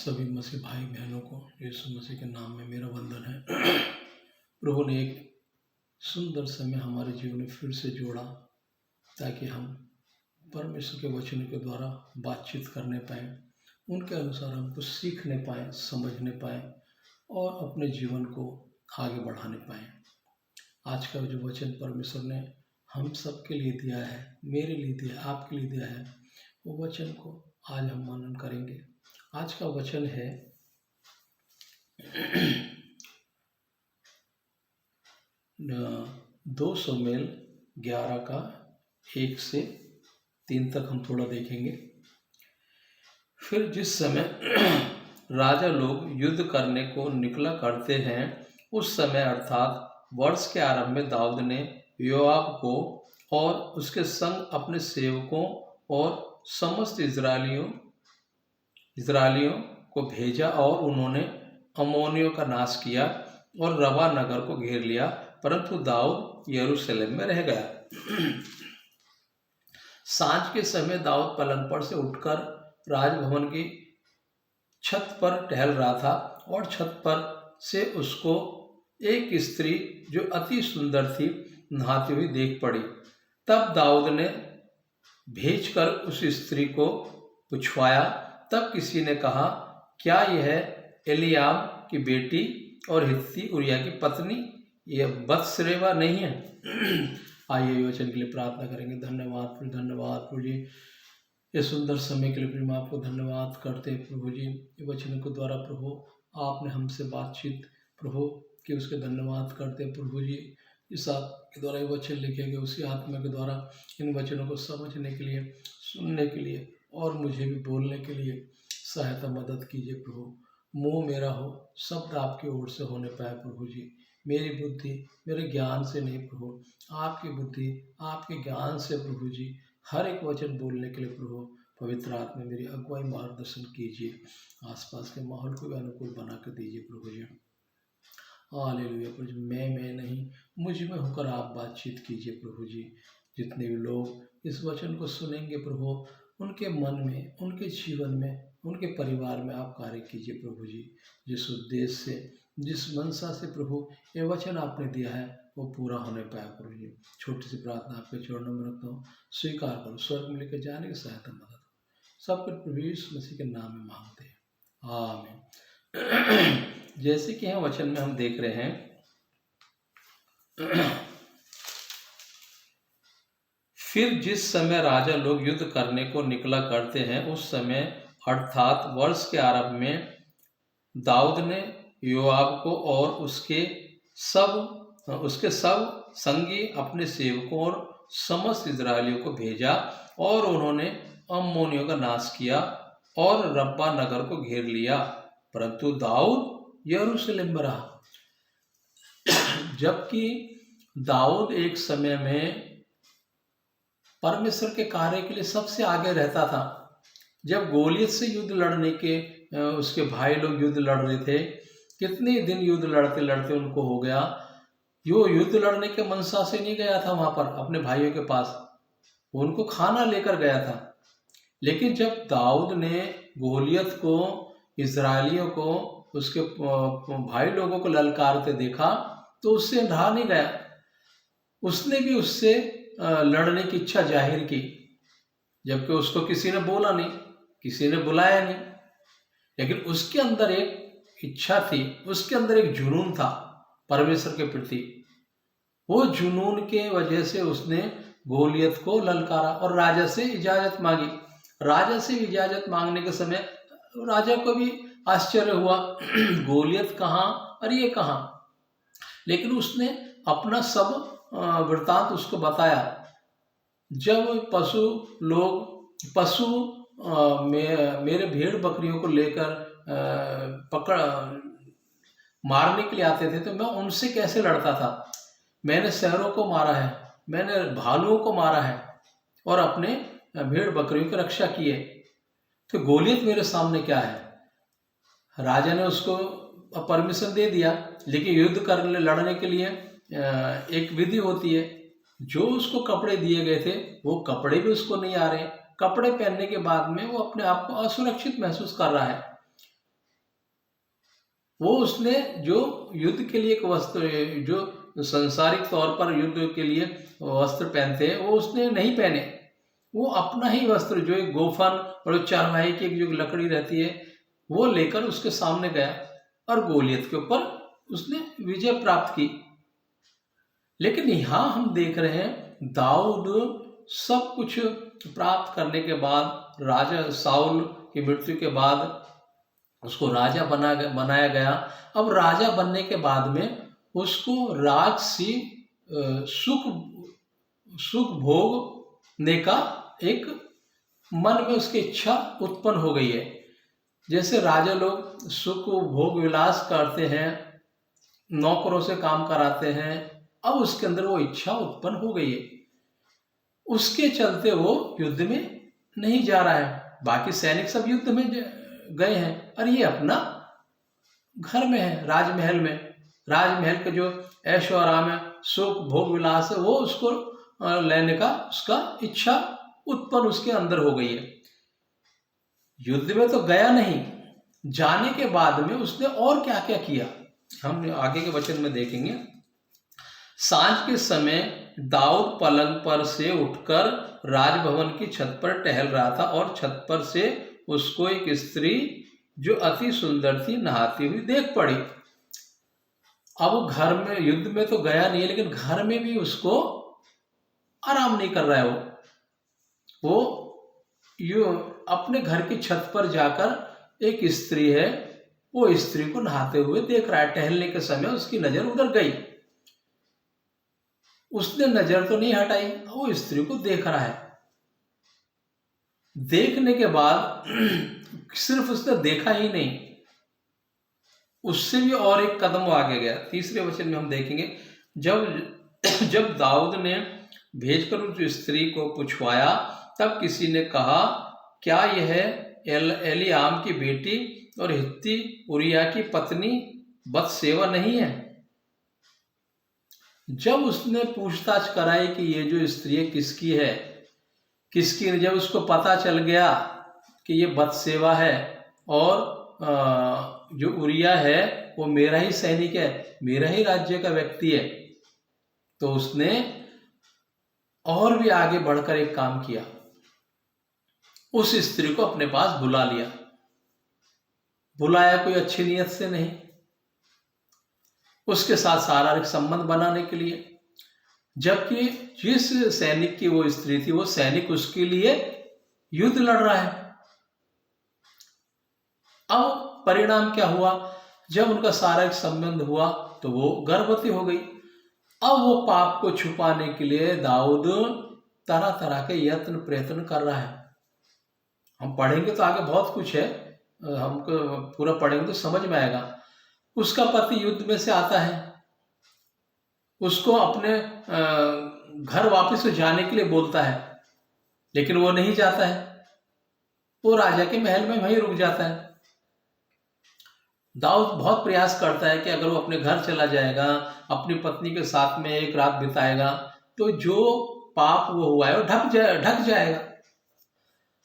सभी मसीह भाई बहनों को यीशु मसीह के नाम में मेरा वंदन है। प्रभु ने एक सुंदर समय हमारे जीवन में फिर से जोड़ा ताकि हम परमेश्वर के वचन के द्वारा बातचीत करने पाएँ, उनके अनुसार हम कुछ सीखने पाएँ, समझने पाएँ और अपने जीवन को आगे बढ़ाने पाएँ। आज का जो वचन परमेश्वर ने हम सब के लिए दिया है, मेरे लिए दिया है, आपके लिए दिया है, वो वचन को आज हम मनन करेंगे। आज का वचन है 2 शमूएल 11 का 1 से 3 तक हम थोड़ा देखेंगे। फिर जिस समय राजा लोग युद्ध करने को निकला करते हैं, उस समय अर्थात वर्ष के आरंभ में दाऊद ने योआब को और उसके संग अपने सेवकों और समस्त इजरायलियों को भेजा और उन्होंने अम्मोनियों का नाश किया और रबा नगर को घेर लिया, परंतु दाऊद यरूशलेम में रह गया। सांझ के समय दाऊद पलंग पर से उठकर राजभवन की छत पर टहल रहा था और छत पर से उसको एक स्त्री जो अति सुंदर थी नहाती हुई देख पड़ी। तब दाऊद ने भेजकर उस स्त्री को पुछवाया। तब किसी ने कहा, क्या यह एलीआब की बेटी और हित्ती उरिय्याह की पत्नी यह बत्शेबा नहीं है? आइए वचन के लिए प्रार्थना करेंगे। धन्यवाद प्रभु जी, ये सुंदर समय के लिए प्रभु आपको धन्यवाद करते हैं प्रभु जी। ये वचन के द्वारा प्रभु आपने हमसे बातचीत प्रभु कि उसके धन्यवाद करते हैं प्रभु जी। इस आपके द्वारा ये वचन लिखे गए, उसी आत्मा के द्वारा इन वचनों को समझने के लिए, सुनने के लिए और मुझे भी बोलने के लिए सहायता मदद कीजिए प्रभु। मुंह मेरा हो, शब्द आपकी ओर से होने पाए प्रभु जी। मेरी बुद्धि मेरे ज्ञान से नहीं प्रभु, आपकी बुद्धि आपके ज्ञान से प्रभु जी हर एक वचन बोलने के लिए प्रभु पवित्र आत्मा मेरी अगुवाई मार्गदर्शन कीजिए। आसपास के माहौल को भी अनुकूल बना कर दीजिए प्रभु जी। हालेलुया प्रभु जी, मैं नहीं, मुझ में होकर आप बातचीत कीजिए प्रभु जी। जितने भी लोग इस वचन को सुनेंगे प्रभु, उनके मन में, उनके जीवन में, उनके परिवार में आप कार्य कीजिए प्रभु जी। जिस उद्देश्य से, जिस मनसा से प्रभु ये वचन आपने दिया है वो पूरा होने पाए प्रभु जी। छोटी सी प्रार्थना आपके चरणों में रखता हूँ, स्वीकार करो। स्वर्ग में लेकर जाने की सहायता मदद सब कुछ प्रभु यीशु मसीह के नाम में मांगते हैं, आमीन। जैसे कि हम वचन में हम देख रहे हैं, फिर जिस समय राजा लोग युद्ध करने को निकला करते हैं, उस समय अर्थात वर्ष के आरंभ में दाऊद ने योआब को और उसके सब संगी अपने सेवकों और समस्त इजरायलियों को भेजा और उन्होंने अम्मोनियों का नाश किया और रब्बा नगर को घेर लिया, परंतु दाऊद यरूशलेम में रहा। जबकि दाऊद एक समय में परमेश्वर के कार्य के लिए सबसे आगे रहता था। जब गोलियत से युद्ध लड़ने के उसके भाई लोग युद्ध लड़ रहे थे, कितने दिन युद्ध लड़ते लड़ते उनको हो गया। यो युद्ध लड़ने के मनसा से नहीं गया था वहां पर अपने भाइयों के पास, उनको खाना लेकर गया था। लेकिन जब दाऊद ने गोलियत को, इजरायलियों को, उसके भाई लोगों को ललकारते देखा तो उससे रहा नहीं गया। उसने भी उससे लड़ने की इच्छा जाहिर की, जबकि उसको किसी ने बोला नहीं, किसी ने बुलाया नहीं, लेकिन उसके अंदर एक इच्छा थी, उसके अंदर एक जुनून था परमेश्वर के प्रति। वो जुनून के वजह से उसने गोलियत को ललकारा और राजा से इजाजत मांगी। राजा से इजाजत मांगने के समय राजा को भी आश्चर्य हुआ, गोलियत कहाँ और ये कहाँ। लेकिन उसने अपना सब वृतांत उसको बताया। जब पशु मेरे भेड़ बकरियों को लेकर मारने के लिए आते थे तो मैं उनसे कैसे लड़ता था। मैंने शहरों को मारा है, मैंने भालुओं को मारा है और अपने भेड़ बकरियों की रक्षा की है, तो गोलियत मेरे सामने क्या है। राजा ने उसको परमिशन दे दिया, लेकिन युद्ध करने लड़ने के लिए एक विधि होती है। जो उसको कपड़े दिए गए थे वो कपड़े भी उसको नहीं आ रहे। कपड़े पहनने के बाद में वो अपने आप को असुरक्षित महसूस कर रहा है। वो उसने जो युद्ध के लिए एक वस्त्र, जो संसारिक तौर पर युद्ध के लिए वस्त्र पहनते हैं, वो उसने नहीं पहने। वो अपना ही वस्त्र, जो एक गोफन और चारवाही की एक जो लकड़ी रहती है, वो लेकर उसके सामने गया और गोलियत के ऊपर उसने विजय प्राप्त की। लेकिन यहाँ हम देख रहे हैं दाऊद सब कुछ प्राप्त करने के बाद, राजा साउल की मृत्यु के बाद उसको राजा बनाया गया। अब राजा बनने के बाद में उसको राजसी सुख सुख भोगने का एक मन में उसकी इच्छा उत्पन्न हो गई है। जैसे राजा लोग सुख भोग विलास करते हैं, नौकरों से काम कराते हैं, अब उसके अंदर वो इच्छा उत्पन्न हो गई है। उसके चलते वो युद्ध में नहीं जा रहा है। बाकी सैनिक सब युद्ध में गए हैं और ये अपना घर में है, राजमहल में। राजमहल के जो ऐशो आराम है, सुख भोग विलास है, वो उसको लेने का उसका इच्छा उत्पन्न उसके अंदर हो गई है। युद्ध में तो गया नहीं, जाने के बाद में उसने और क्या क्या किया हम आगे के वचन में देखेंगे। सांझ के समय दाऊद पलंग पर से उठकर राजभवन की छत पर टहल रहा था और छत पर से उसको एक स्त्री जो अति सुंदर थी नहाती हुई देख पड़ी। अब घर में, युद्ध में तो गया नहीं, लेकिन घर में भी उसको आराम नहीं कर रहा है। वो अपने घर की छत पर जाकर एक स्त्री है, वो स्त्री को नहाते हुए देख रहा है। टहलने के समय उसकी नजर उधर गई, उसने नजर तो नहीं हटाई, वो स्त्री को देख रहा है। देखने के बाद सिर्फ उसने देखा ही नहीं, उससे भी और एक कदम आगे गया। तीसरे वचन में हम देखेंगे, जब दाऊद ने भेजकर उस स्त्री को पूछवाया, तब किसी ने कहा, क्या यह एलीआम की बेटी और हित्ती उरिया की पत्नी बतसेवा नहीं है? जब उसने पूछताछ कराई कि ये जो स्त्री किसकी है, जब उसको पता चल गया कि ये बतसेवा है और जो उरिया है वो मेरा ही सैनिक है, मेरा ही राज्य का व्यक्ति है, तो उसने और भी आगे बढ़कर एक काम किया। उस स्त्री को अपने पास बुला लिया। बुलाया कोई अच्छी नीयत से नहीं, उसके साथ शारीरिक संबंध बनाने के लिए। जबकि जिस सैनिक की वो स्त्री थी, वो सैनिक उसके लिए युद्ध लड़ रहा है। अब परिणाम क्या हुआ, जब उनका शारीरिक संबंध हुआ तो वो गर्भवती हो गई। अब वो पाप को छुपाने के लिए दाऊद तरह तरह के यत्न प्रयत्न कर रहा है। हम पढ़ेंगे तो आगे बहुत कुछ है, हमको पूरा पढ़ेंगे तो समझ में आएगा। उसका पति युद्ध में से आता है, उसको अपने घर वापस जाने के लिए बोलता है, लेकिन वो नहीं जाता है, वो राजा के महल में वहीं रुक जाता है। दाऊद बहुत प्रयास करता है कि अगर वो अपने घर चला जाएगा, अपनी पत्नी के साथ में एक रात बिताएगा, तो जो पाप वो हुआ है वो ढक जाएगा।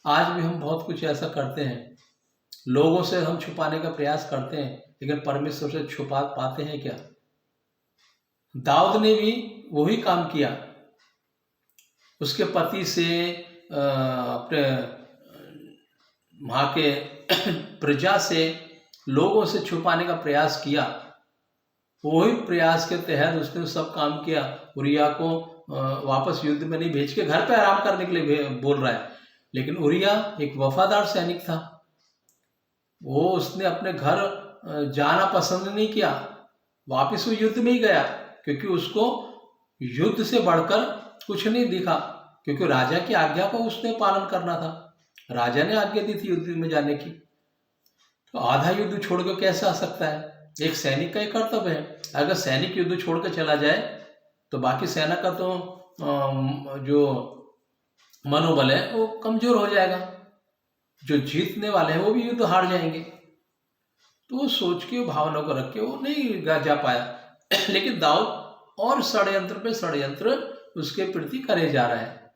आज भी हम बहुत कुछ ऐसा करते हैं, लोगों से हम छुपाने का प्रयास करते हैं, लेकिन परमेश्वर से छुपा पाते हैं क्या? दाऊद ने भी वही काम किया। उसके पति से, अपने वहां के प्रजा से, लोगों से छुपाने का प्रयास किया। वही प्रयास के तहत उसने सब काम किया। उरिया को वापस युद्ध में नहीं भेज के घर पे आराम करने के लिए बोल रहा है, लेकिन उरिया एक वफादार सैनिक था। वो उसने अपने घर जाना पसंद नहीं किया, वापस वो युद्ध में ही गया, क्योंकि उसको युद्ध से बढ़कर कुछ नहीं दिखा, क्योंकि राजा की आज्ञा को उसने पालन करना था। राजा ने आज्ञा दी थी युद्ध में जाने की, तो आधा युद्ध छोड़ के कैसे आ सकता है? एक सैनिक का ही कर्तव्य है। अगर सैनिक युद्ध छोड़ के चला जाए तो बाकी सेना का तो जो मनोबल है वो कमजोर हो जाएगा, जो जीतने वाले हैं वो भी युद्ध हार जाएंगे। तो वो सोच के, भावना को रख के वो नहीं जा पाया। लेकिन दाऊद और षड्यंत्र पे षड्यंत्र उसके प्रति करे जा रहा है।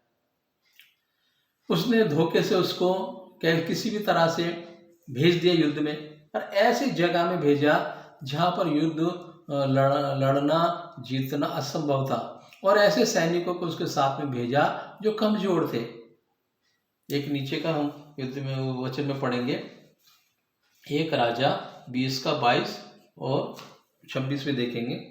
उसने धोखे से उसको किसी भी तरह से भेज दिया युद्ध में, और ऐसी जगह में भेजा जहाँ पर युद्ध लड़ना जीतना असंभव था, और ऐसे सैनिकों को उसके साथ में भेजा जो कमजोर थे। एक नीचे का हम युद्ध में वचन में पढ़ेंगे, 1 राजा 20 का 22 और 26 में देखेंगे।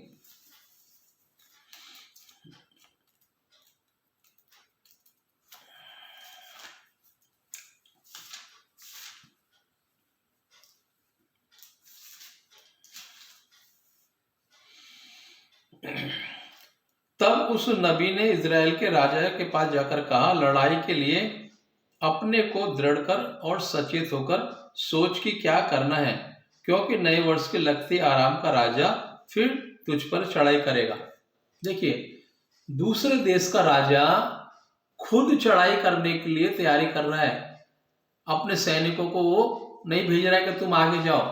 तब उस नबी ने इज़राइल के राजा के पास जाकर कहा, लड़ाई के लिए अपने को दृढ़ कर और सचेत होकर सोच कि क्या करना है, क्योंकि नए वर्ष के लगते आराम का राजा फिर तुझ पर चढ़ाई करेगा। देखिए, दूसरे देश का राजा खुद चढ़ाई करने के लिए तैयारी कर रहा है। अपने सैनिकों को वो नहीं भेज रहा है कि तुम आगे जाओ,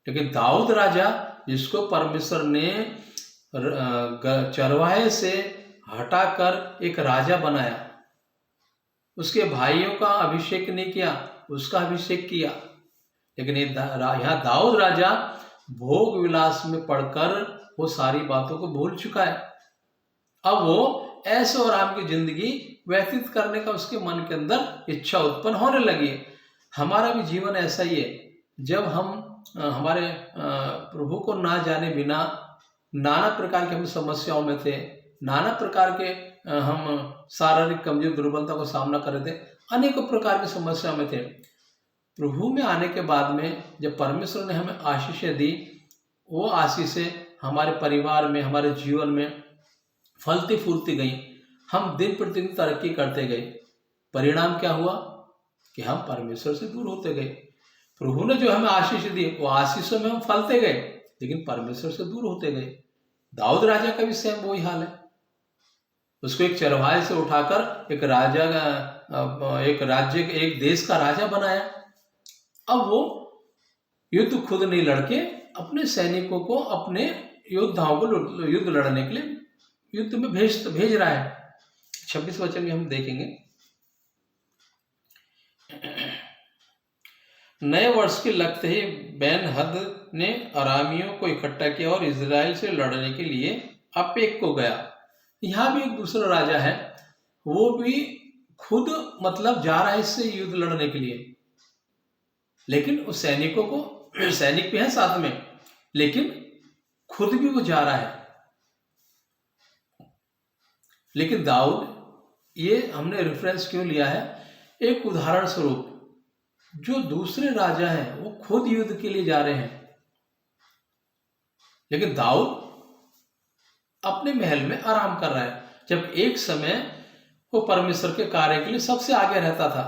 लेकिन दाऊद राजा, जिसको परमेश्वर ने चरवाहे से हटाकर एक राजा बनाया, उसके भाइयों का अभिषेक नहीं किया, उसका अभिषेक किया। लेकिन यहाँ दाऊद राजा भोग विलास में पड़कर वो सारी बातों को भूल चुका है। अब वो ऐशो आराम की जिंदगी व्यतीत करने का उसके मन के अंदर इच्छा उत्पन्न होने लगी है। हमारा भी जीवन ऐसा ही है। जब हम हमारे प्रभु को ना जाने बिना नाना प्रकार की हम समस्याओं में थे, नाना प्रकार के हम शारीरिक कमजोर दुर्बलता को सामना कर रहे थे, अनेकों प्रकार की समस्याओं में थे। प्रभु में आने के बाद में जब परमेश्वर ने हमें आशीषें दी, वो आशीषें हमारे परिवार में, हमारे जीवन में फलती फूलती गई। हम दिन प्रतिदिन तरक्की करते गए। परिणाम क्या हुआ कि हम परमेश्वर से दूर होते गए। प्रभु ने जो हमें आशीष दी, वो आशीषों में हम फलते गए, लेकिन परमेश्वर से दूर होते गए। दाऊद राजा का भी सेम वही हाल है। उसको एक चरवाहे से उठाकर एक राज्य, एक देश का राजा बनाया। अब वो युद्ध खुद नहीं लड़के अपने सैनिकों को, अपने योद्धाओं को युद्ध लड़ने के लिए युद्ध में भेज रहा है। 26 वचन में हम देखेंगे, नए वर्ष के लगते ही बेन हद ने अरामियों को इकट्ठा किया और इजराइल से लड़ने के लिए अपेक को गया। यहाँ भी एक दूसरा राजा है, वो भी खुद मतलब जा रहा है इससे युद्ध लड़ने के लिए, लेकिन उस सैनिकों को, सैनिक भी है साथ में, लेकिन खुद भी वो जा रहा है। लेकिन दाऊद, ये हमने रेफरेंस क्यों लिया है, एक उदाहरण स्वरूप, जो दूसरे राजा हैं वो खुद युद्ध के लिए जा रहे हैं, लेकिन दाऊद अपने महल में आराम कर रहा है। जब एक समय वो परमेश्वर के कार्य के लिए सबसे आगे रहता था,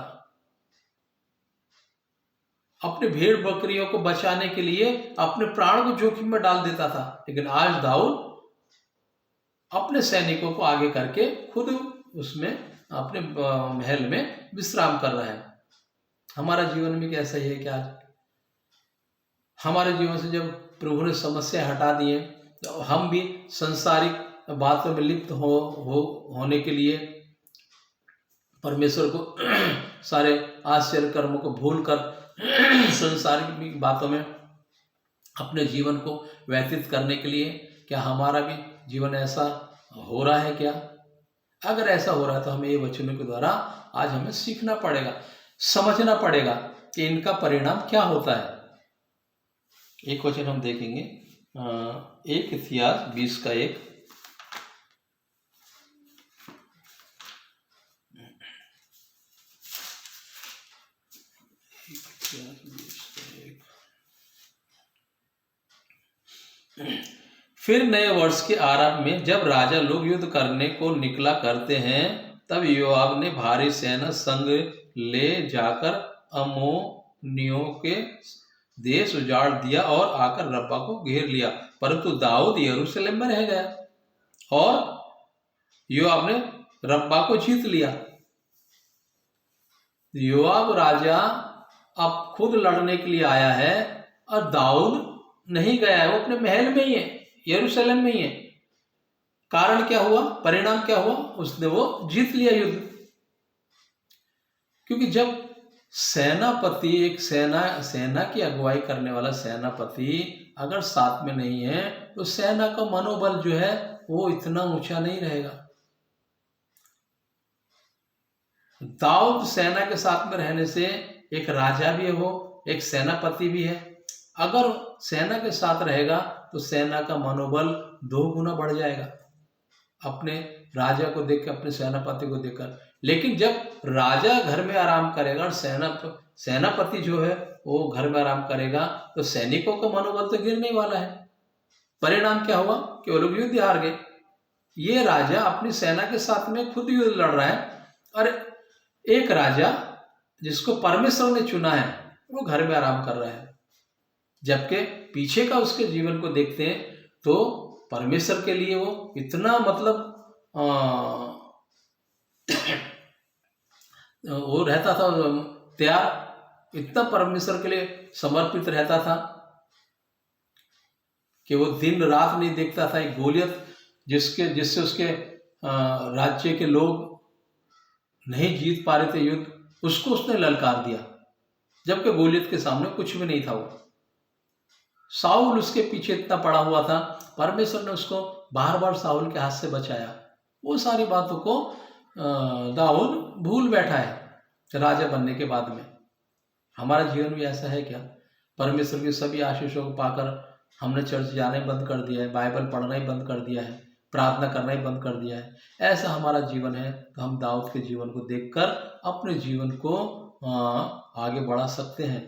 अपने भेड़ बकरियों को बचाने के लिए अपने प्राण को जोखिम में डाल देता था, लेकिन आज दाऊद अपने सैनिकों को आगे करके खुद उसमें अपने महल में विश्राम कर रहा है। हमारा जीवन में कैसा ही है कि आज हमारे जीवन से जब प्रभु ने समस्या हटा दी है, तो हम भी संसारिक बातों में लिप्त होने के लिए परमेश्वर को सारे आश्चर्य कर्मों को भूलकर संसारिक बातों में अपने जीवन को व्यतीत करने के लिए, क्या हमारा भी जीवन ऐसा हो रहा है क्या? अगर ऐसा हो रहा है तो हमें ये वचनों के द्वारा आज हमें सीखना पड़ेगा, समझना पड़ेगा कि इनका परिणाम क्या होता है। एक वचन हम देखेंगे, 1 इतिहास 20 का 1। फिर नए वर्ष के आरंभ में जब राजा लोग युद्ध करने को निकला करते हैं, तब योआब ने भारी सेना संग ले जाकर अम्मोनियों के देश उजाड़ दिया और आकर रब्बा को घेर लिया, परंतु दाऊद यरूशलेम में रह गया और योआब ने रब्बा को जीत लिया। योआब राजा अब खुद लड़ने के लिए आया है और दाऊद नहीं गया है, वो अपने महल में ही है, यरूशलेम में ही है। कारण क्या हुआ, परिणाम क्या हुआ, उसने वो जीत लिया युद्ध। क्योंकि जब सेनापति, एक सेना की अगुवाई करने वाला सेनापति अगर साथ में नहीं है तो सेना का मनोबल जो है वो इतना ऊंचा नहीं रहेगा। दाऊद सेना के साथ में रहने से एक राजा भी है, वो एक सेनापति भी है। अगर सेना के साथ रहेगा तो सेना का मनोबल 2 गुना बढ़ जाएगा अपने राजा को देख के, अपने सेनापति को देखकर। लेकिन जब राजा घर में आराम करेगा और सेनापति जो है वो घर में आराम करेगा तो सैनिकों का मनोबल तो गिरने वाला है। परिणाम क्या हुआ कि वो लोग युद्ध हार गए। ये राजा अपनी सेना के साथ में खुद युद्ध लड़ रहा है और एक राजा जिसको परमेश्वर ने चुना है वो घर में आराम कर रहा है। जबकि पीछे का उसके जीवन को देखते हैं तो परमेश्वर के लिए वो इतना मतलब वो रहता था तैयार, इतना परमेश्वर के लिए समर्पित रहता था कि वो दिन रात नहीं देखता था। एक गोलियत जिससे उसके राज्य के लोग नहीं जीत पा रहे थे युद्ध, उसको उसने ललकार दिया, जबकि गोलियत के सामने कुछ भी नहीं था। वो साउल उसके पीछे इतना पड़ा हुआ था, परमेश्वर ने उसको बार बार साउल के हाथ से बचाया। वो सारी बातों को दाऊद भूल बैठा है राजा बनने के बाद में। हमारा जीवन भी ऐसा है क्या? परमेश्वर की सभी आशीषों को पाकर हमने चर्च जाना ही बंद कर दिया है, बाइबल पढ़ना ही बंद कर दिया है, प्रार्थना करना ही बंद कर दिया है। ऐसा हमारा जीवन है तो हम दाऊद के जीवन को देखकर अपने जीवन को आगे बढ़ा सकते हैं।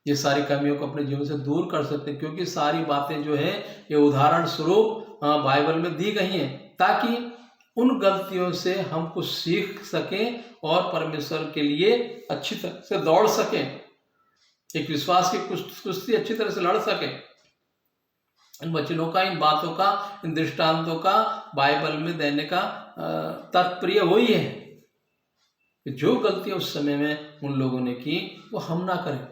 ये सारी कमियों को अपने जीवन से दूर कर सकते हैं, क्योंकि सारी बातें जो है ये उदाहरण स्वरूप बाइबल में दी गई हैं ताकि उन गलतियों से हम कुछ सीख सकें और परमेश्वर के लिए अच्छी तरह से दौड़ सकें, एक विश्वास की कुश्ती अच्छी तरह से लड़ सकें। इन वचनों का, इन बातों का, इन दृष्टांतों का बाइबल में देने का तात्पर्य वही है कि जो गलतियां उस समय में उन लोगों ने की वो हम ना करें।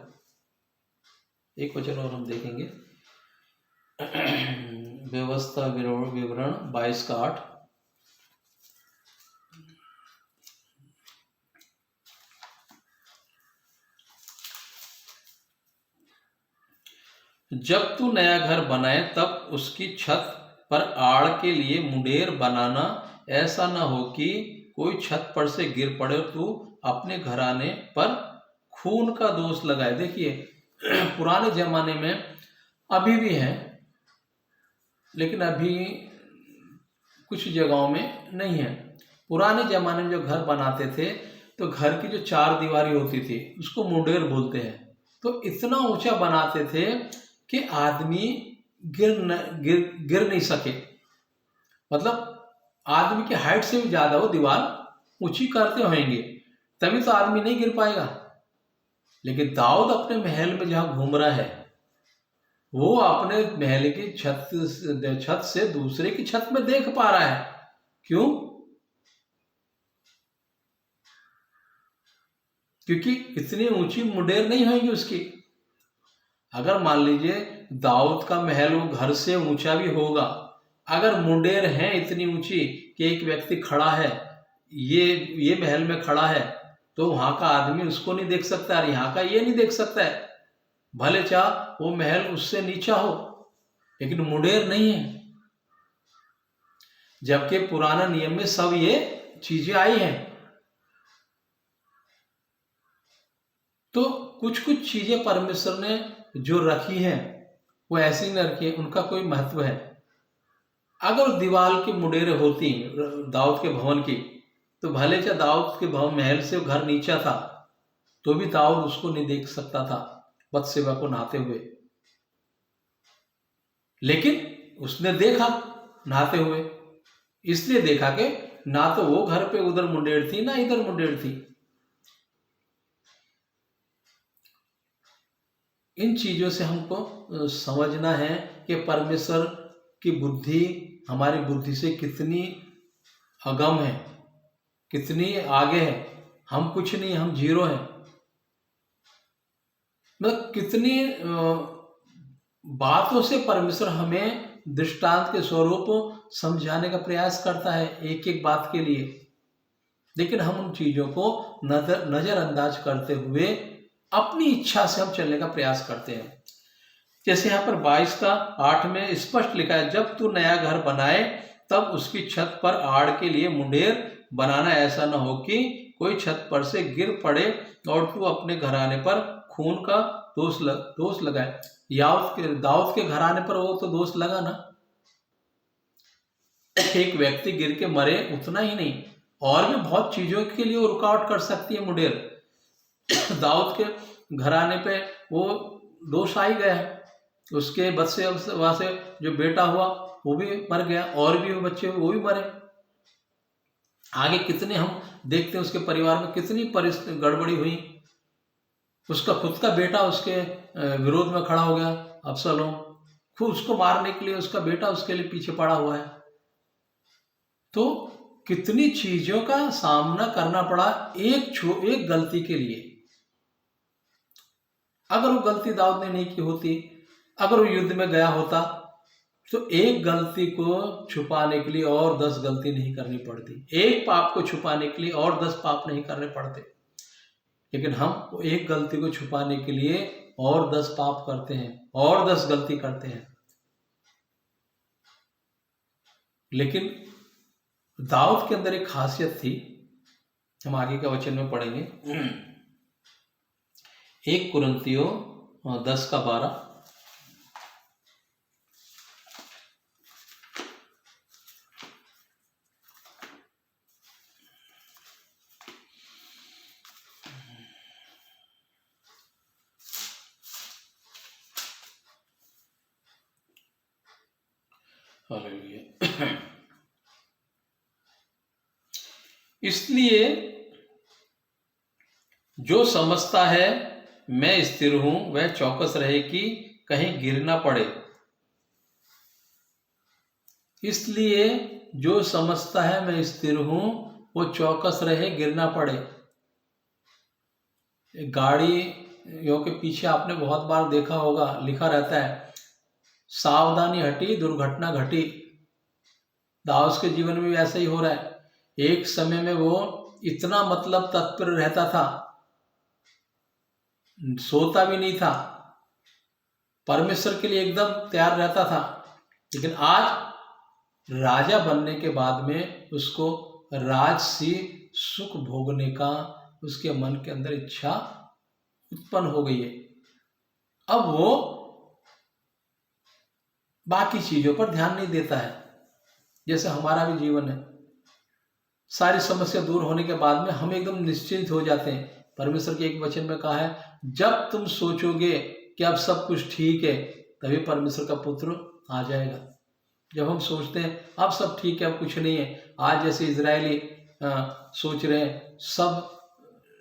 एक वचन और हम देखेंगे, व्यवस्था विवरण 22:8। जब तू नया घर बनाए तब उसकी छत पर आड़ के लिए मुंडेर बनाना, ऐसा न हो कि कोई छत पर से गिर पड़े और तू अपने घराने पर खून का दोष लगाए। देखिए पुराने जमाने में अभी भी है, लेकिन अभी कुछ जगहों में नहीं है। पुराने जमाने में जो घर बनाते थे तो घर की जो 4 दीवारी होती थी उसको मुंडेर बोलते हैं। तो इतना ऊंचा बनाते थे कि आदमी गिर नहीं सके, मतलब आदमी की हाइट से भी ज्यादा वो दीवार ऊंची करते होंगे, तभी तो आदमी नहीं गिर पाएगा। लेकिन दाऊद अपने महल में जहां घूम रहा है वो अपने महल की छत से दूसरे की छत में देख पा रहा है। क्यों? क्योंकि इतनी ऊंची मुंडेर नहीं होगी उसकी। अगर मान लीजिए दाऊद का महल वो घर से ऊंचा भी होगा, अगर मुंडेर है इतनी ऊंची कि एक व्यक्ति खड़ा है, ये महल में खड़ा है, तो वहां का आदमी उसको नहीं देख सकता और यहाँ का ये नहीं देख सकता है, भले चाह वो महल उससे नीचा हो, लेकिन मुंडेर नहीं है। जबकि पुराना नियम में सब ये चीजें आई हैं। तो कुछ कुछ चीजें परमेश्वर ने जो रखी हैं वो ऐसी नहीं रखी है, उनका कोई महत्व है। अगर दीवार की मुंडेर होती दाऊद के भवन की, तो भले चाहे दाऊद के भवन महल से घर नीचा था तो भी दाऊद उसको नहीं देख सकता था बतसेबा को नहाते हुए। लेकिन उसने देखा नहाते हुए, इसलिए देखा कि ना तो वो घर पे उधर मुंडेर थी ना इधर मुंडेर थी। इन चीजों से हमको समझना है कि परमेश्वर की बुद्धि हमारी बुद्धि से कितनी अगम है, कितनी आगे है। हम कुछ नहीं, हम जीरो हैं। मतलब कितनी बातों से परमेश्वर हमें दृष्टांत के स्वरूप समझाने का प्रयास करता है एक एक बात के लिए। लेकिन हम उन चीज़ों को नज़रअंदाज करते हुए अपनी इच्छा से हम चलने का प्रयास करते हैं। जैसे यहाँ पर 22:8 में स्पष्ट लिखा है, जब तू नया घर बनाए तब उसकी छत पर आड़ के लिए मुंडेर बनाना, ऐसा न हो कि कोई छत पर से गिर पड़े और तू अपने घराने पर खून का दोष लगाए। दाऊद के घराने पर वो तो दोष लगा ना, एक व्यक्ति गिर के मरे उतना ही नहीं, और भी बहुत चीजों के लिए वो रुकावट कर सकती है मुंडेर। दाऊद के घराने पे वो दोष आ ही गया है। उसके बच्चे वहां से जो बेटा हुआ वो भी मर गया, और भी बच्चे हुए वो भी मरे। आगे कितने हम देखते हैं उसके परिवार में कितनी परिस्थिति गड़बड़ी हुई। उसका खुद का बेटा उसके विरोध में खड़ा हो गया, अबसलोम, खुद उसको मारने के लिए उसका बेटा उसके लिए पीछे पड़ा हुआ है। तो कितनी चीजों का सामना करना पड़ा एक गलती के लिए। अगर वो गलती दाऊद ने नहीं की होती, अगर वो युद्ध में गया होता, तो एक गलती को छुपाने के लिए और 10 गलती नहीं करनी पड़ती, एक पाप को छुपाने के लिए और 10 पाप नहीं करने पड़ते। लेकिन हम एक गलती को छुपाने के लिए और 10 पाप करते हैं और 10 गलती करते हैं। लेकिन दाऊद के अंदर एक खासियत थी, हम आगे का वचन में पढ़ेंगे। 1 कुरिन्थियों 10:12। हालेलुया। इसलिए जो समझता है मैं स्थिर हूं वह चौकस रहे कि कहीं गिर ना पड़े। इसलिए जो समझता है मैं स्थिर हूं वो चौकस रहे, गिर ना पड़े। गाड़ियों के पीछे आपने बहुत बार देखा होगा, लिखा रहता है सावधानी हटी दुर्घटना घटी। दाऊद के जीवन में भी ऐसा ही हो रहा है। एक समय में वो इतना मतलब तत्पर रहता था, सोता भी नहीं था, परमेश्वर के लिए एकदम तैयार रहता था। लेकिन आज राजा बनने के बाद में उसको राजसी सुख भोगने का उसके मन के अंदर इच्छा उत्पन्न हो गई है। अब वो बाकी चीजों पर ध्यान नहीं देता है। जैसे हमारा भी जीवन है, सारी समस्या दूर होने के बाद में हम एकदम निश्चिंत हो जाते हैं। परमेश्वर के एक वचन में कहा है, जब तुम सोचोगे कि अब सब कुछ ठीक है तभी परमेश्वर का पुत्र आ जाएगा। जब हम सोचते हैं अब सब ठीक है, अब कुछ नहीं है, आज जैसे इजरायली सोच रहे हैं सब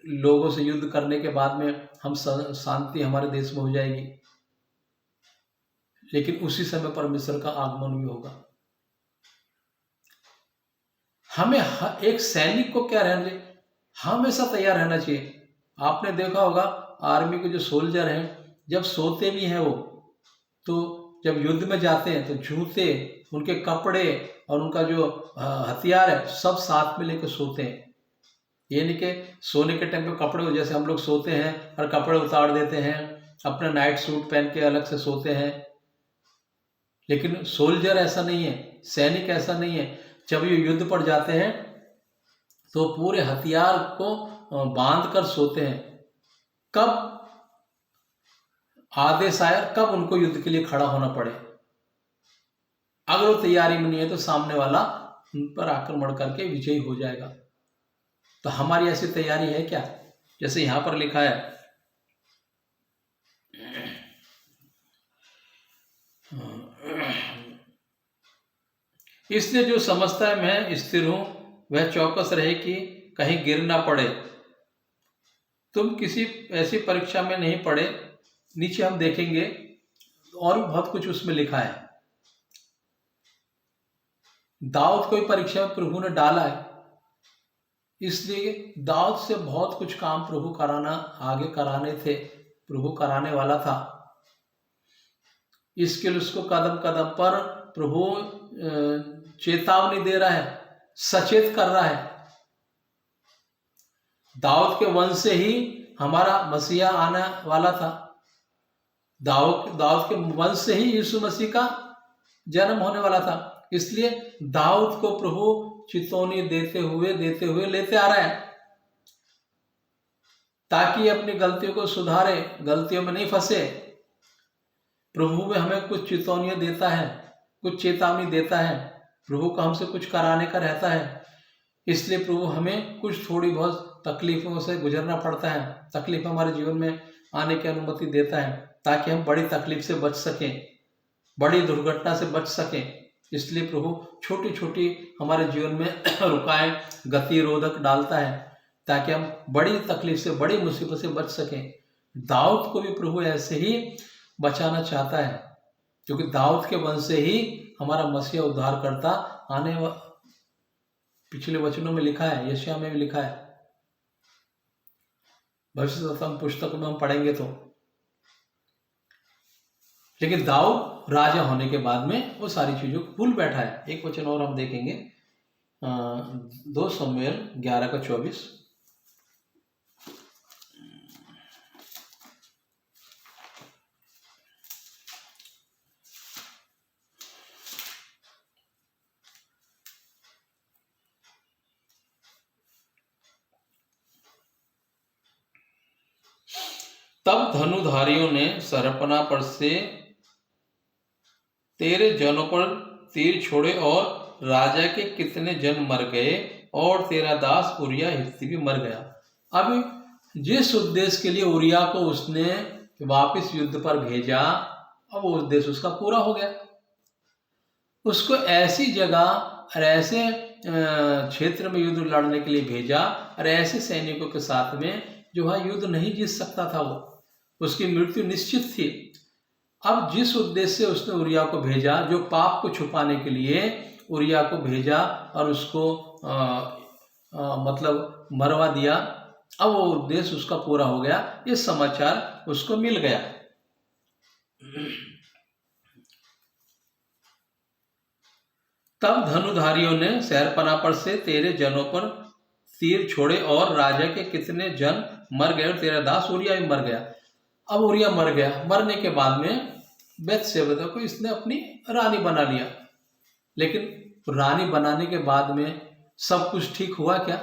लोगों से युद्ध करने के बाद में हम शांति हमारे देश में हो जाएगी, लेकिन उसी समय परमेश्वर का आगमन भी होगा। हमें एक सैनिक को क्या रहना चाहिए, हमेशा तैयार रहना चाहिए। आपने देखा होगा आर्मी के जो सोल्जर हैं जब सोते भी हैं वो, तो जब युद्ध में जाते हैं तो जूते, उनके कपड़े और उनका जो हथियार है सब साथ में लेकर सोते हैं। ये नहीं कि सोने के टाइम पे कपड़े, जैसे हम लोग सोते हैं और कपड़े उतार देते हैं, अपना नाइट सूट पहन के अलग से सोते हैं। लेकिन सोल्जर ऐसा नहीं है, सैनिक ऐसा नहीं है। जब ये युद्ध पर जाते हैं तो पूरे हथियार को बांध कर सोते हैं। कब आदेश आए, कब उनको युद्ध के लिए खड़ा होना पड़े। अगर वो तैयारी में नहीं है तो सामने वाला उन पर आक्रमण करके विजयी हो जाएगा। तो हमारी ऐसी तैयारी है क्या? जैसे यहां पर लिखा है, इसलिए जो समझता है मैं स्थिर हूं वह चौकस रहे कि कहीं गिर ना पड़े। तुम किसी ऐसी परीक्षा में नहीं पड़े। नीचे हम देखेंगे और भी बहुत कुछ उसमें लिखा है। दाऊद को परीक्षा में प्रभु ने डाला है, इसलिए दाऊद से बहुत कुछ काम प्रभु आगे कराने थे, प्रभु कराने वाला था। इसके लिए उसको कदम कदम पर प्रभु चेतावनी दे रहा है, सचेत कर रहा है। दाऊद के वंश से ही हमारा मसीहा आने वाला था। दाऊद के वंश से ही यीशु मसीह का जन्म होने वाला था। इसलिए दाऊद को प्रभु चितौनी देते हुए लेते आ रहा है, ताकि अपनी गलतियों को सुधारे, गलतियों में नहीं फंसे। प्रभु में हमें कुछ चितौनियां देता है, कुछ चेतावनी देता है। प्रभु को हमसे कुछ कराने का रहता है, इसलिए प्रभु हमें कुछ थोड़ी बहुत तकलीफों से गुजरना पड़ता है। तकलीफ हमारे जीवन में आने की अनुमति देता है, ताकि हम बड़ी तकलीफ से बच सकें, बड़ी दुर्घटना से बच सकें। इसलिए प्रभु छोटी छोटी हमारे जीवन में रुकाएं, गति रोधक डालता है, ताकि हम बड़ी तकलीफ से, बड़ी मुसीबत से बच सकें। दाऊद को भी प्रभु ऐसे ही बचाना चाहता है, क्योंकि दाऊद के वंश से ही हमारा मसीहा उद्धार करता आने पिछले वचनों में लिखा है, यशायाह में भी लिखा है, भविष्य पुस्तक में हम पढ़ेंगे तो। लेकिन दाऊद राजा होने के बाद में वो सारी चीजों को भूल बैठा है। एक वचन और हम देखेंगे, 2 शमूएल 11:24। तब धनुधारियों ने सरपना पर से तेरे जनों पर तीर छोड़े, और राजा के कितने जन मर गए, और तेरा दास उरिया हित्ती भी मर गया। अब जिस उद्देश्य के लिए उरिया को उसने वापस युद्ध पर भेजा, अब वो उद्देश्य उसका पूरा हो गया। उसको ऐसी जगह और ऐसे क्षेत्र में युद्ध लड़ने के लिए भेजा, और ऐसे सैनिकों के साथ में जो वहां युद्ध नहीं जीत सकता था, वो उसकी मृत्यु निश्चित थी। अब जिस उद्देश्य से उसने उरिया को भेजा, जो पाप को छुपाने के लिए उरिया को भेजा और उसको मतलब मरवा दिया, अब वो उद्देश्य उसका पूरा हो गया। ये समाचार उसको मिल गया। तब धनुधारियों ने शहरपना पर से तेरे जनों पर तीर छोड़े, और राजा के कितने जन मर गए, और तेरा दास उरिया भी मर गया। अब उरिया मर गया। मरने के बाद में बेतशेबा को इसने अपनी रानी बना लिया। लेकिन रानी बनाने के बाद में सब कुछ ठीक हुआ क्या?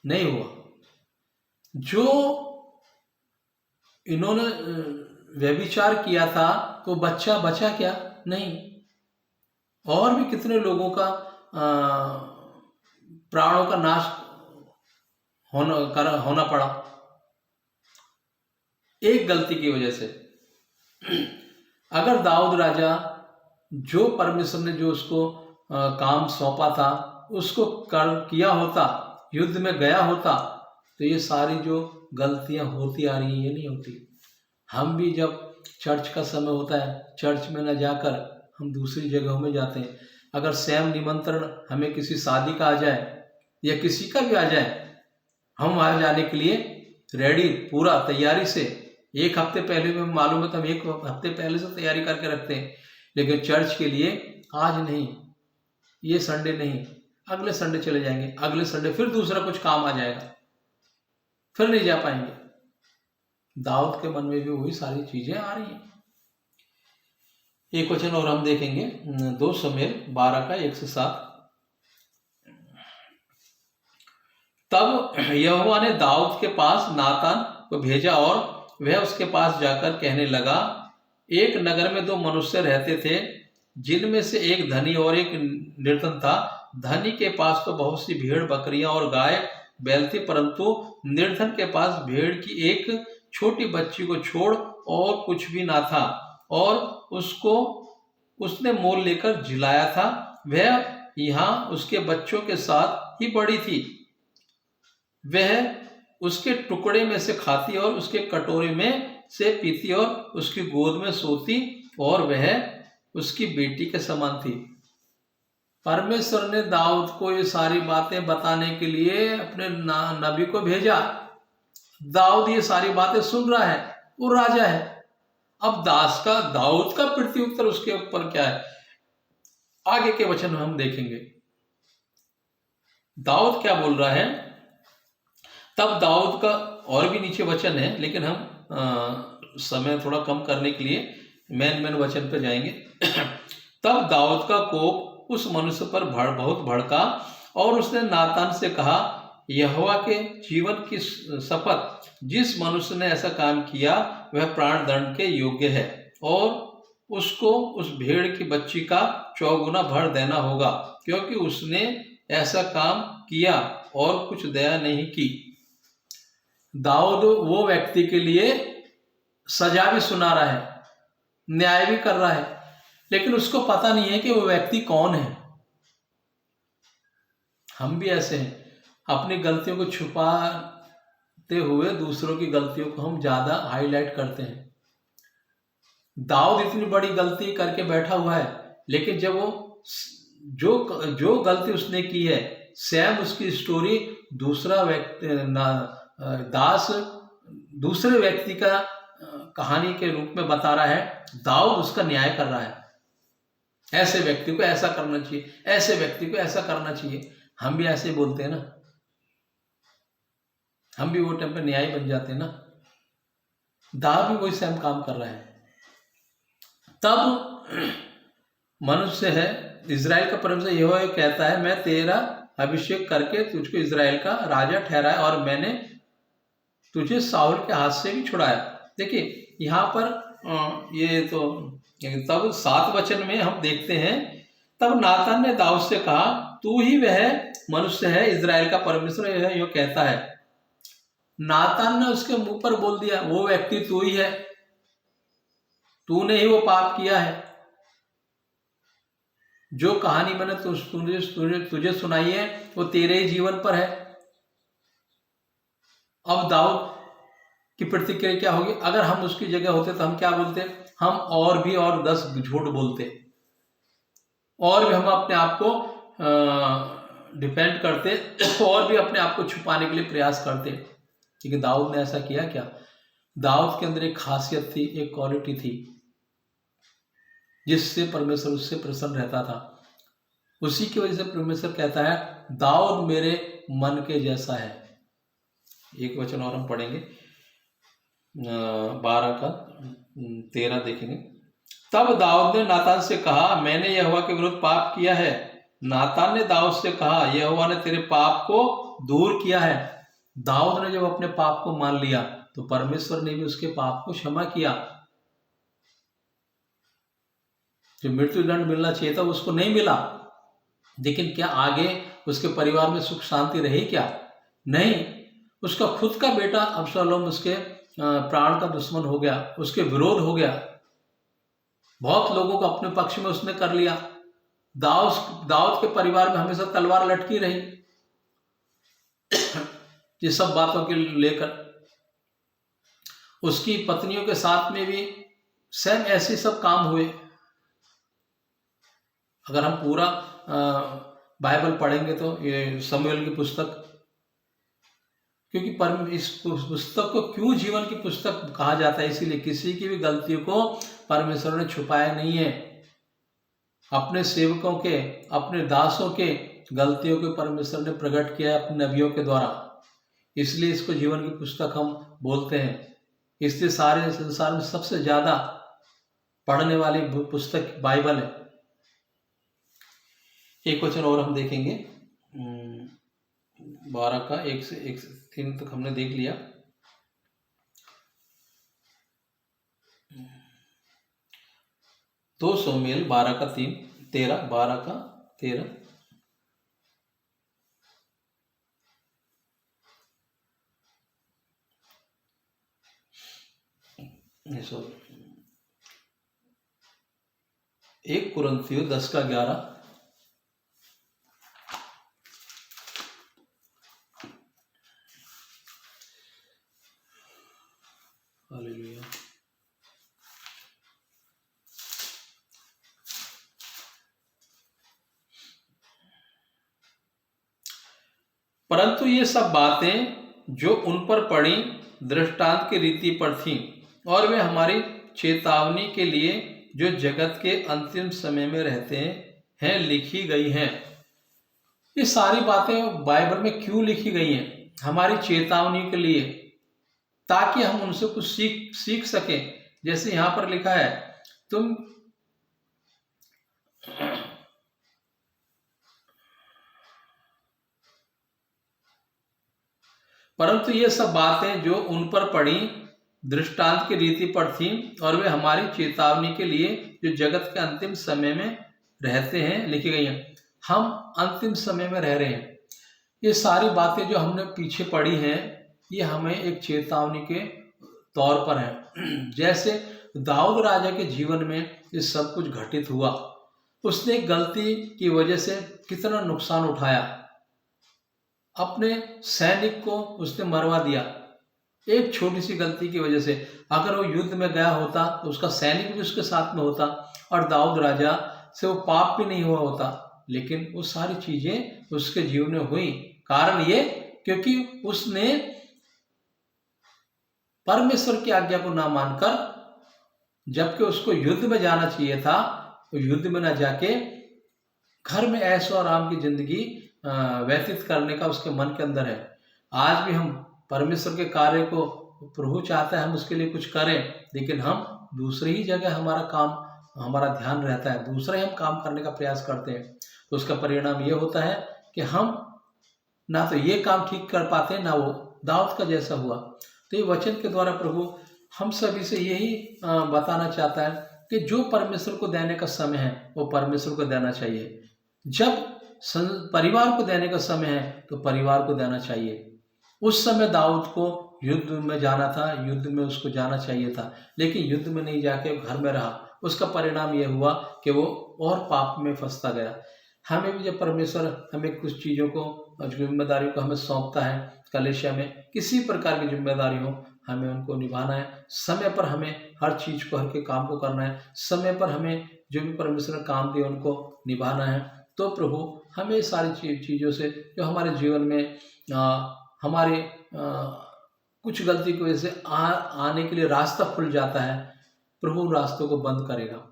नहीं हुआ। जो इन्होंने व्यभिचार किया था, तो बच्चा बचा क्या? नहीं। और भी कितने लोगों का प्राणों का नाश होना पड़ा एक गलती की वजह से। अगर दाऊद राजा जो परमेश्वर ने जो उसको काम सौंपा था उसको किया होता, युद्ध में गया होता, तो ये सारी जो गलतियां होती आ रही हैं ये नहीं होती। हम भी जब चर्च का समय होता है, चर्च में न जाकर हम दूसरी जगहों में जाते हैं। अगर स्वयं निमंत्रण हमें किसी शादी का आ जाए या किसी का भी आ जाए, हम वहां जाने के लिए रेडी, पूरा तैयारी से, एक हफ्ते पहले में मालूम है तो हम एक हफ्ते पहले से तैयारी करके रखते हैं। लेकिन चर्च के लिए आज नहीं, ये संडे नहीं, अगले संडे चले जाएंगे, अगले संडे फिर दूसरा कुछ काम आ जाएगा, फिर नहीं जा पाएंगे। दाऊद के मन में भी वही सारी चीजें आ रही हैं। एक वचन और हम देखेंगे, 2 शमूएल 12:1-7। तब यहोवा ने दाऊद के पास नातान को भेजा, और वह उसके पास जाकर कहने लगा, एक नगर में 2 मनुष्य रहते थे, जिनमें से एक धनी और एक निर्धन था। धनी के पास तो बहुत सी भेड़ बकरियां और गाय बैल थी, परंतु निर्धन के पास भेड़ की एक छोटी बच्ची को छोड़ और कुछ भी ना था, और उसको उसने मोल लेकर जिलाया था। वह यहाँ उसके बच्चों के साथ ही बड़ी थी। वह उसके टुकड़े में से खाती और उसके कटोरे में से पीती और उसकी गोद में सोती, और वह उसकी बेटी के समान थी। परमेश्वर ने दाऊद को ये सारी बातें बताने के लिए अपने नबी को भेजा। दाऊद ये सारी बातें सुन रहा है, वो राजा है। अब दाऊद का प्रत्युत्तर उसके ऊपर क्या है, आगे के वचन हम देखेंगे। दाऊद क्या बोल रहा है, तब दाऊद का और भी नीचे वचन है, लेकिन हम समय थोड़ा कम करने के लिए मेन वचन पे जाएंगे। तब दाऊद का कोप उस मनुष्य पर बहुत भड़का और उसने नातान से कहा, यहोवा के जीवन की शपथ, जिस मनुष्य ने ऐसा काम किया वह प्राण दंड के योग्य है, और उसको उस भेड़ की बच्ची का 4 गुना भर देना होगा, क्योंकि उसने ऐसा काम किया और कुछ दया नहीं की। दाऊद वो व्यक्ति के लिए सजा भी सुना रहा है, न्याय भी कर रहा है, लेकिन उसको पता नहीं है कि वो व्यक्ति कौन है। हम भी ऐसे हैं, अपनी गलतियों को छुपाते हुए दूसरों की गलतियों को हम ज्यादा हाईलाइट करते हैं। दाऊद इतनी बड़ी गलती करके बैठा हुआ है, लेकिन जब वो जो गलती उसने की है, सैम उसकी स्टोरी दूसरा व्यक्ति दास दूसरे व्यक्ति का कहानी के रूप में बता रहा है। दाऊद उसका न्याय कर रहा है, ऐसे व्यक्ति को ऐसा करना चाहिए, ऐसे व्यक्ति को ऐसा करना चाहिए। हम भी ऐसे बोलते हैं ना, हम भी वो टाइम पे न्याय बन जाते हैं ना। दाऊद भी वही सेम काम कर रहा है। तब मनुष्य है, इजराइल का परमेश्वर यहोवा कहता है, मैं तेरा अभिषेक करके तुझको इजराइल का राजा ठहराया और मैंने तुझे साउल के हाथ से भी छुड़ाया। देखिए यहाँ पर ये तो तब 7 वचन में हम देखते हैं, तब नातान ने दाऊद से कहा, तू ही वह मनुष्य है, इजराइल का परमेश्वर यह कहता है। नातान ने उसके मुंह पर बोल दिया, वो व्यक्ति तू ही है, तूने ही वो पाप किया है। जो कहानी मैंने तुझे सुनाई है वो तेरे ही जीवन पर है। अब दाऊद की प्रतिक्रिया क्या होगी? अगर हम उसकी जगह होते तो हम क्या बोलते? हम और भी 10 झूठ बोलते, और भी हम अपने आप को डिपेंड करते, और भी अपने आप को छुपाने के लिए प्रयास करते। क्योंकि दाऊद ने ऐसा किया क्या? दाऊद के अंदर एक खासियत थी, एक क्वालिटी थी, जिससे परमेश्वर उससे प्रसन्न रहता था। उसी की वजह से परमेश्वर कहता है, दाऊद मेरे मन के जैसा है। एक वचन और हम पढ़ेंगे, 12 का 13 देखेंगे। तब दाऊद ने नातान से कहा, मैंने यहोवा के विरुद्ध पाप किया है। नातान ने दाऊद से कहा, यहोवा ने तेरे पाप को दूर किया है। दाऊद ने जब अपने पाप को मान लिया तो परमेश्वर ने भी उसके पाप को क्षमा किया। जो मृत्यु दंड मिलना चाहिए था उसको नहीं मिला, लेकिन क्या आगे उसके परिवार में सुख शांति रही? क्या नहीं। उसका खुद का बेटा अबशालोम उसके प्राण का दुश्मन हो गया, उसके विरोध हो गया। बहुत लोगों को अपने पक्ष में उसने कर लिया। दाऊद के परिवार में हमेशा तलवार लटकी रही ये सब बातों के लेकर। उसकी पत्नियों के साथ में भी सेम ऐसे सब काम हुए। अगर हम पूरा बाइबल पढ़ेंगे तो ये शमूएल की पुस्तक, क्योंकि इस पुस्तक को क्यों जीवन की पुस्तक कहा जाता है? इसीलिए किसी की भी गलतियों को परमेश्वर ने छुपाया नहीं है। अपने सेवकों के, अपने दासों के गलतियों को परमेश्वर ने प्रकट किया है अपने नबियों के द्वारा। इसलिए इसको जीवन की पुस्तक हम बोलते हैं। इसलिए सारे संसार में सबसे ज्यादा पढ़ने वाली पुस्तक बाइबल है। एक वचन और हम देखेंगे, 12 का 1 से 3 तक हमने देख लिया। तो शमूएल 12 का 3, 13, 12 का 13। सॉरी, 1 कुरिन्थियों 10 का 11। हालेलुया। परंतु ये सब बातें जो उन पर पड़ी दृष्टांत की रीति पर थीं, और वे हमारी चेतावनी के लिए जो जगत के अंतिम समय में रहते हैं लिखी गई हैं। ये सारी बातें बाइबल में क्यों लिखी गई हैं? हमारी चेतावनी के लिए, ताकि हम उनसे कुछ सीख सकें। जैसे यहाँ पर लिखा है, तुम परंतु ये सब बातें जो उन पर पड़ी दृष्टांत की रीति पर थी, और वे हमारी चेतावनी के लिए जो जगत के अंतिम समय में रहते हैं लिखी गई हैं। हम अंतिम समय में रह रहे हैं। ये सारी बातें जो हमने पीछे पढ़ी हैं, ये हमें एक चेतावनी के तौर पर है। जैसे दाऊद राजा के जीवन में ये सब कुछ घटित हुआ। उसने गलती की वजह से कितना नुकसान उठाया। अपने सैनिक को उसने मरवा दिया एक छोटी सी गलती की वजह से। अगर वो युद्ध में गया होता तो उसका सैनिक भी उसके साथ में होता और दाऊद राजा से वो पाप भी नहीं हुआ होता। लेकिन वो सारी चीजें उसके जीवन में हुई। कारण ये, क्योंकि उसने परमेश्वर की आज्ञा को ना मानकर, जबकि उसको युद्ध में जाना चाहिए था, तो युद्ध में ना जाके घर में ऐशो आराम की जिंदगी व्यतीत करने का उसके मन के अंदर है। आज भी हम परमेश्वर के कार्य को, प्रभु चाहता है हम उसके लिए कुछ करें, लेकिन हम दूसरी ही जगह हमारा ध्यान रहता है, दूसरे हम काम करने का प्रयास करते हैं। तो उसका परिणाम ये होता है कि हम ना तो ये काम ठीक कर पाते हैं, ना वो दाऊद का जैसा हुआ। तो ये वचन के द्वारा प्रभु हम सभी से यही बताना चाहता है कि जो परमेश्वर को देने का समय है वो परमेश्वर को देना चाहिए। जब परिवार को देने का समय है तो परिवार को देना चाहिए। उस समय दाऊद को युद्ध में जाना था, युद्ध में उसको जाना चाहिए था, लेकिन युद्ध में नहीं जाके घर में रहा। उसका परिणाम यह हुआ कि वो और पाप में फंसता गया। हमें भी जब परमेश्वर हमें कुछ चीज़ों को, जिम्मेदारियों को हमें सौंपता है, कलीसिया में किसी प्रकार की जिम्मेदारी हो, हमें उनको निभाना है। समय पर हमें हर चीज़ को, हर के काम को करना है। समय पर हमें जो भी परमेश्वर ने काम दिए उनको निभाना है। तो प्रभु हमें सारी चीज़ों से, जो हमारे जीवन में हमारे कुछ गलती की वजह से आने के लिए रास्ता खुल जाता है, प्रभु रास्तों को बंद करेगा।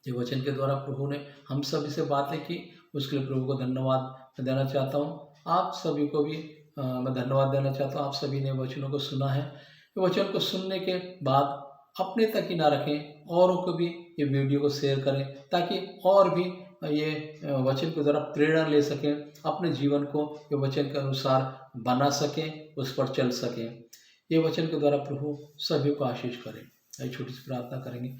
ये वचन के द्वारा प्रभु ने हम सभी से बातें की, उसके लिए प्रभु को धन्यवाद देना चाहता हूँ। आप सभी को भी मैं धन्यवाद देना चाहता हूँ। आप सभी ने वचनों को सुना है। ये वचन को सुनने के बाद अपने तक ही ना रखें, औरों को भी ये वीडियो को शेयर करें, ताकि और भी ये वचन के द्वारा प्रेरणा ले सकें, अपने जीवन को ये वचन के अनुसार बना सकें, उस पर चल सकें। ये वचन के द्वारा प्रभु सभी को आशीष करें। एक छोटी सी प्रार्थना करेंगे।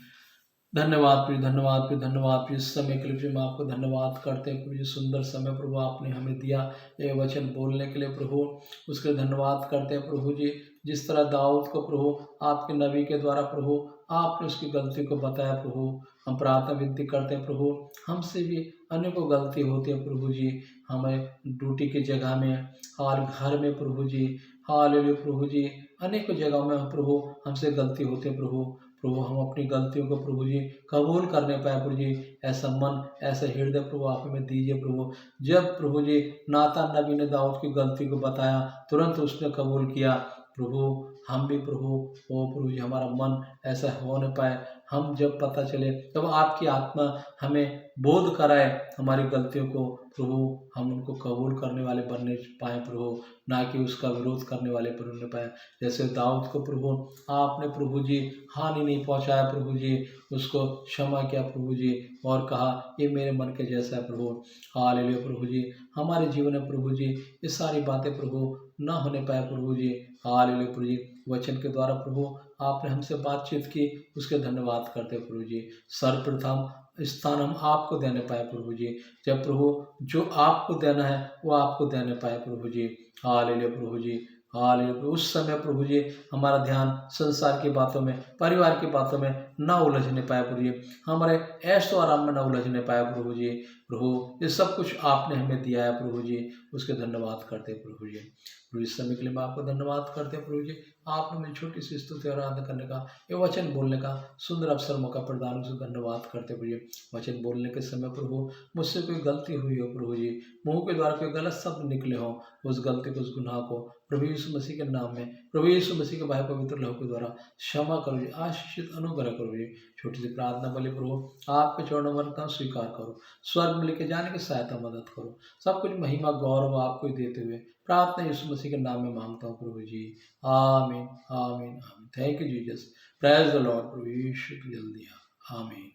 धन्यवाद प्रभु, धन्यवाद प्रभु, धन्यवाद प्रभु, इस समय के लिए मैं आपको धन्यवाद करते हैं प्रभु। ये सुंदर समय प्रभु आपने हमें दिया ये वचन बोलने के लिए प्रभु, उसके धन्यवाद करते हैं प्रभु जी। जिस तरह दाऊद को प्रभु आपके नबी के द्वारा प्रभु आपने उसकी गलती को बताया प्रभु, हम प्रार्थना विनती करते हैं प्रभु, हमसे भी अनेकों गलती होती है प्रभु जी। हमें ड्यूटी की जगह में और घर में प्रभु जी, हालेलुया प्रभु जी, अनेकों जगहों में प्रभु हमसे गलती होती है प्रभु हम अपनी गलतियों को प्रभु जी कबूल करने पाए प्रभु जी। ऐसा मन, ऐसा हृदय प्रभु आप हमें दीजिए प्रभु। जब प्रभु जी नातान नबी ने दाऊद की गलती को बताया, तुरंत उसने कबूल किया प्रभु। हम भी प्रभु प्रभु जी हमारा मन ऐसा हो न पाए, हम जब पता चले तब आपकी आत्मा हमें बोध कराए हमारी गलतियों को प्रभु, हम उनको कबूल करने वाले बनने पाए प्रभु, ना कि उसका विरोध करने वाले बनने पाए। जैसे दाऊद को प्रभु आपने प्रभु जी हानि नहीं पहुंचाया प्रभु जी, उसको क्षमा किया प्रभु जी और कहा ये मेरे मन के जैसा है प्रभु। हालेलुया प्रभु जी, हमारे जीवन में प्रभु जी ये सारी बातें प्रभु ना होने पाए प्रभु जी। हालेलुया प्रभु जी, वचन के द्वारा प्रभु आपने हमसे बातचीत की, उसके धन्यवाद करते प्रभु जी। सर्वप्रथम स्थान हम आपको देने पाए प्रभु जी। जब प्रभु जो आपको देना है वो आपको देने पाए प्रभु जी। हालेलुया प्रभु जी, हालेलुया। उस समय प्रभु जी हमारा ध्यान संसार की बातों में, परिवार की बातों में ना उलझने पाए प्रभु जी, हमारे ऐशो आराम में ना उलझने पाए प्रभु जी। प्रभु ये सब कुछ आपने हमें दिया है प्रभु जी, उसके धन्यवाद करते प्रभु जी। प्रभु इस समय के लिए मैं आपको धन्यवाद करते हैं प्रभु जी। आपने मुझे छोटी सी स्तुति और आराधना करने का, ये वचन बोलने का सुंदर अवसर मौका प्रदान से धन्यवाद करते प्रभु जी। वचन बोलने के समय प्रभु मुझसे कोई गलती हुई हो प्रभु जी, मुंह के द्वारा कोई गलत शब्द निकले हो, उस गलती को, उस गुनाह को प्रभु यीशु मसीह के नाम में, प्रभु यीशु मसीह के भाई पवित्र लहू के द्वारा क्षमा करो जी, आशीषित अनुग्रह करो प्रभु जी। छोटी सी प्रार्थना बोले प्रभु आपके चरणों में रखता हूं, स्वीकार करो। स्वर्ग में लेके जाने की सहायता मदद करो। सब कुछ महिमा गौरव आपको ही देते हुए प्रार्थना यीशु मसीह के नाम में मांगता हूँ प्रभु जी। आमीन आमीन आमीन। Thank you Jesus. Praise the Lord. प्रभु यीशु की जल्दी आ। आमीन।